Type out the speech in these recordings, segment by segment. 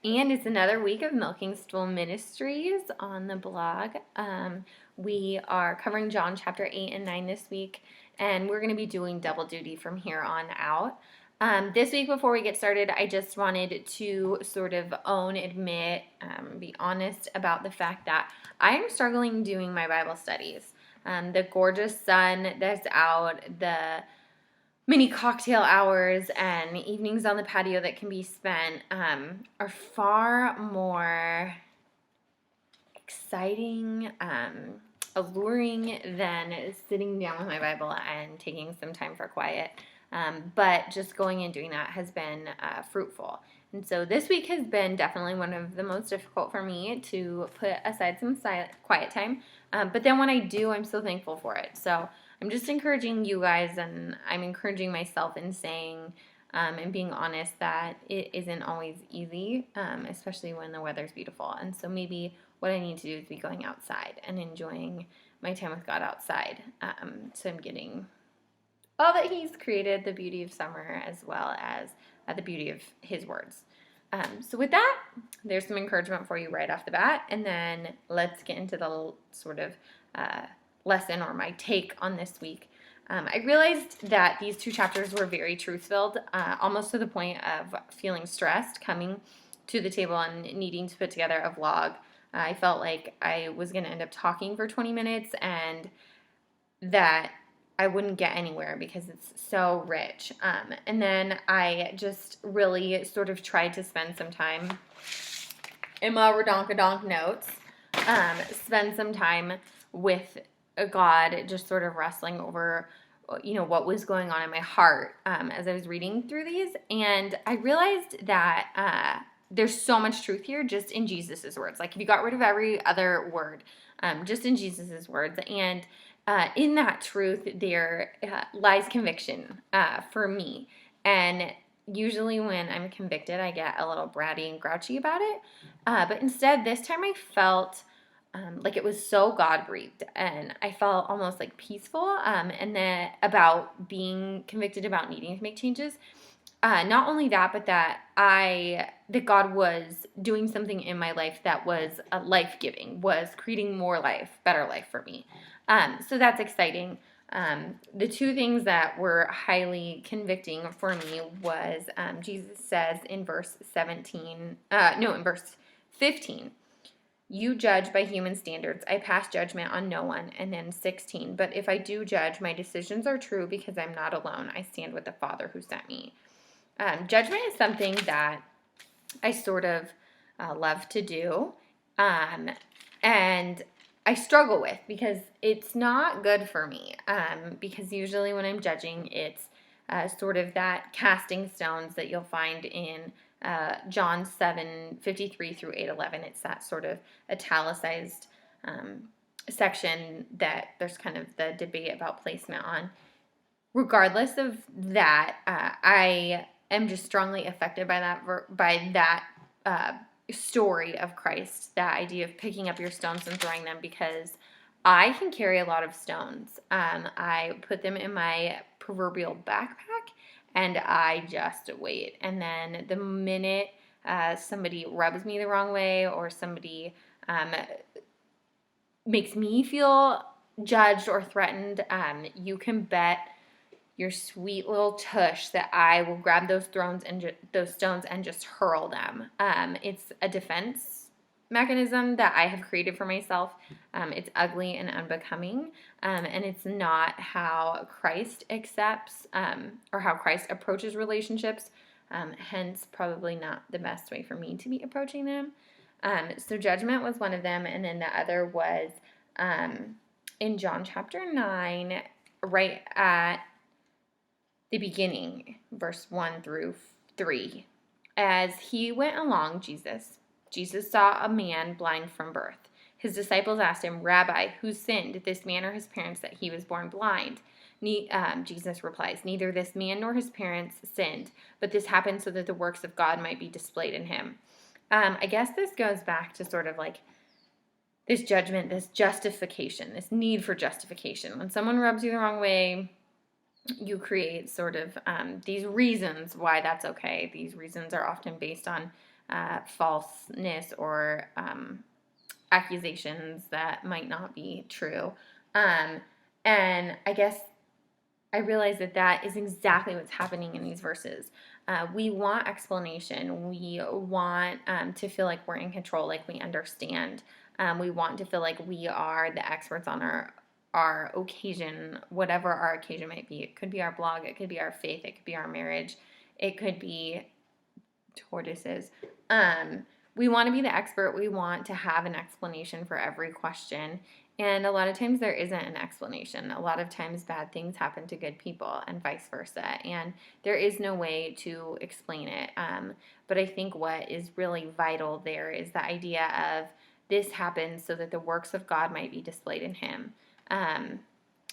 And it's another week of Milking Stool Ministries on the blog. We are covering John chapter 8 and 9 this week, and we're going to be doing double duty from here on out. This week, before we get started, I just wanted to sort of admit, be honest about the fact that I am struggling doing my Bible studies. The gorgeous sun that's out, the many cocktail hours and evenings on the patio that can be spent are far more exciting, alluring than sitting down with my Bible and taking some time for quiet. But just going and doing that has been fruitful. And so this week has been definitely one of the most difficult for me to put aside some quiet time. But then when I do, I'm so thankful for it. So I'm just encouraging you guys, and I'm encouraging myself in saying and being honest that it isn't always easy, especially when the weather's beautiful. And so maybe what I need to do is be going outside and enjoying my time with God outside. So I'm getting all that He's created, the beauty of summer, as well as the beauty of His words. So with that, there's some encouragement for you right off the bat, and then let's get into the sort of lesson or my take on this week. I realized that these two chapters were very truth-filled, almost to the point of feeling stressed coming to the table and needing to put together a vlog. I felt like I was going to end up talking for 20 minutes and that I wouldn't get anywhere because it's so rich. And then I just really sort of tried to spend some time in my redonkadonk notes, spend some time with God, just sort of wrestling over, what was going on in my heart as I was reading through these. And I realized that there's so much truth here just in Jesus's words. Like if you got rid of every other word, just in Jesus's words. And in that truth, there lies conviction for me. And usually when I'm convicted, I get a little bratty and grouchy about it. But instead, this time I felt like it was so God-breathed, and I felt almost like peaceful, and then about being convicted about needing to make changes. Not only that, but that God was doing something in my life that was life-giving, was creating more life, better life for me. So that's exciting. The two things that were highly convicting for me was Jesus says in verse 15, you judge by human standards. I pass judgment on no one. And then 16, but if I do judge, my decisions are true because I'm not alone. I stand with the Father who sent me. Judgment is something that I sort of love to do. And I struggle with because it's not good for me. Because usually when I'm judging, it's sort of that casting stones that you'll find in John 7:53 through 8:11. It's that sort of italicized section that there's kind of the debate about placement on. Regardless of that, I am just strongly affected by that story of Christ, that idea of picking up your stones and throwing them, because I can carry a lot of stones. I put them in my proverbial backpack and I just wait. And then the minute somebody rubs me the wrong way or somebody makes me feel judged or threatened, you can bet your sweet little tush that I will grab those stones and just hurl them. It's a defense mechanism that I have created for myself. It's ugly and unbecoming, and it's not how Christ accepts or how Christ approaches relationships. Hence, probably not the best way for me to be approaching them. So judgment was one of them, and then the other was in John chapter 9, right at the beginning, verse 1 through 3. As he went along, Jesus saw a man blind from birth. His disciples asked him, Rabbi, who sinned, this man or his parents, that he was born blind? Jesus replies, neither this man nor his parents sinned, but this happened so that the works of God might be displayed in him. I guess this goes back to sort of like this judgment, this justification, this need for justification. When someone rubs you the wrong way, you create sort of these reasons why that's okay. These reasons are often based on falseness or accusations that might not be true. And I guess I realize that that is exactly what's happening in these verses. We want explanation. We want to feel like we're in control, like we understand. We want to feel like we are the experts on our occasion, whatever our occasion might be. It could be our blog, it could be our faith, it could be our marriage, it could be tortoises. We want to be the expert. We want to have an explanation for every question. And a lot of times there isn't an explanation. A lot of times bad things happen to good people and vice versa. And there is no way to explain it. But I think what is really vital there is the idea of this happens so that the works of God might be displayed in him.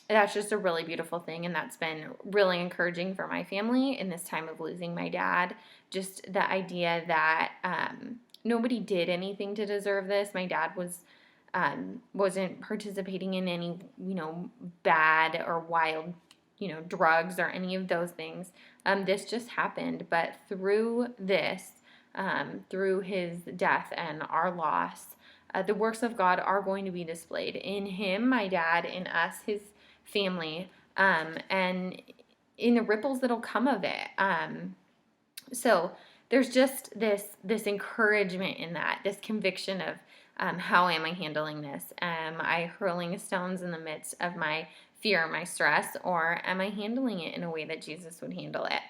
That's just a really beautiful thing, and that's been really encouraging for my family in this time of losing my dad. Just the idea that nobody did anything to deserve this. My dad wasn't participating in any, bad or wild, drugs or any of those things. This just happened, but through this, through his death and our loss, the works of God are going to be displayed in him, my dad, in us, his family, and in the ripples that'll come of it. So there's just this encouragement in that, this conviction of how am I handling this? Am I hurling stones in the midst of my fear, my stress, or am I handling it in a way that Jesus would handle it?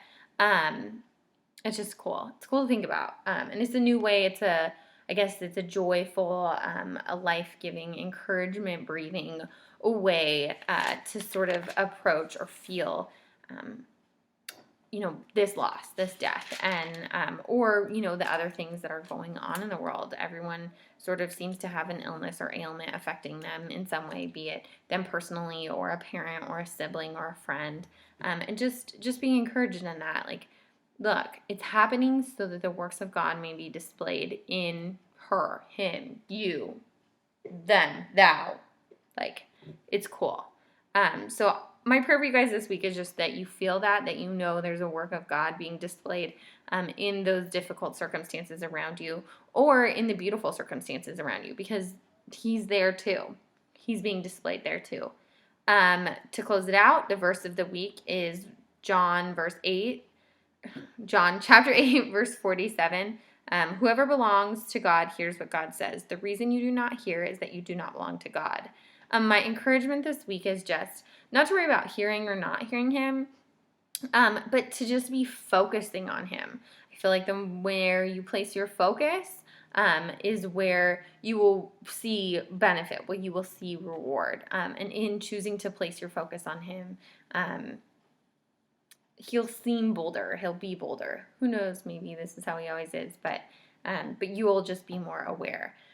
It's just cool. It's cool to think about, and it's a new way. I guess it's a joyful, a life-giving, encouragement-breathing way to sort of approach or feel, this loss, this death, and or the other things that are going on in the world. Everyone sort of seems to have an illness or ailment affecting them in some way, be it them personally or a parent or a sibling or a friend, and just being encouraged in that, like, look, it's happening so that the works of God may be displayed in her, him, you, them, thou. Like, it's cool. So my prayer for you guys this week is just that you feel that there's a work of God being displayed in those difficult circumstances around you, or in the beautiful circumstances around you, because he's there too. He's being displayed there too. To close it out, the verse of the week is John chapter 8, verse 47. Whoever belongs to God hears what God says. The reason you do not hear is that you do not belong to God. My encouragement this week is just not to worry about hearing or not hearing him, but to just be focusing on him. I feel like where you place your focus is where you will see benefit, where you will see reward. And in choosing to place your focus on him, he'll seem bolder. He'll be bolder. Who knows? Maybe this is how he always is, but you will just be more aware.